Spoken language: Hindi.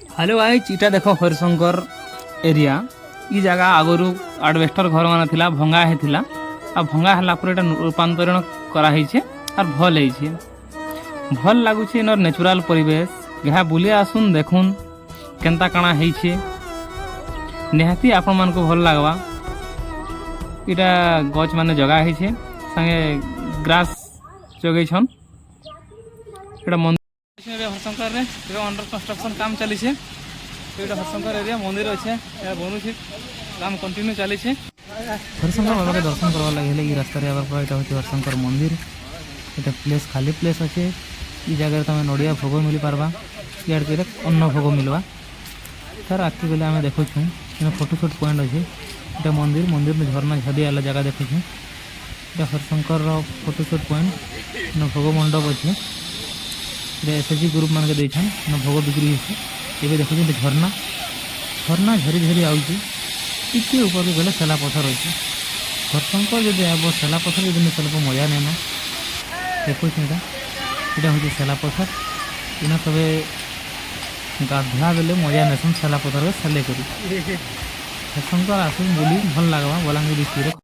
हेलो गाइस, इटा देखो हरिशंकर एरिया। ई जगह आगरू एडवेस्टर घर मान थिला, भंगा हेथिला। आ भंगा हला पर एटा रूपांतरण करा ହେଇছে आर भल ହେଇছে। भल लागुছে इनर नेचुरल परिवेश। यहाँ बुले आसुन देखुन केनता काना ହେଇছে। निहाती आपण मान को भल लागवा। इटा गछ माने जगह ହେଇছে, संगे ग्रास जगै छन। एटा हरिशंकर रे अंडर कंस्ट्रक्शन काम चली है। तो हरिशंकर एरिया मंदिर अच्छे बनू काम कंटिन्यू चली है। हरिशंकर बाबा के दर्शन करवा लगे ये रास्ता आवार पर यहाँ हूँ हरिशंकर मंदिर। ये प्लेस खाली प्लेस अच्छे। ये जगह तुम नड़िया भोग मिल पार्बा। इे अन्न भोग मिलवा सर आखि गले आम देखु फोटो शूट पॉइंट अच्छे। ये मंदिर मंदिर में झरना झदी वाला जगह देखु। ये हरिशंकर फोटो शूट पॉइंट भोग मंडप अच्छे। एसएचजी ग्रुप मान के देछन भोग बिक्री होती। ये देखो झरना झरना झरी झरी आउची। टिके ऊपर को गले सेला पथर अच्छे। हरिशंकर जब आब सेला पथर जब निकल मजा नहीं देखो यहाँ हूँ सेला पथर। इन सब गाधा बेले मजा नेसन सेला पथर सेले कर। हरिशंकर आसुन बुली भल लगवा बलांगीर डिस्ट्रिक्ट।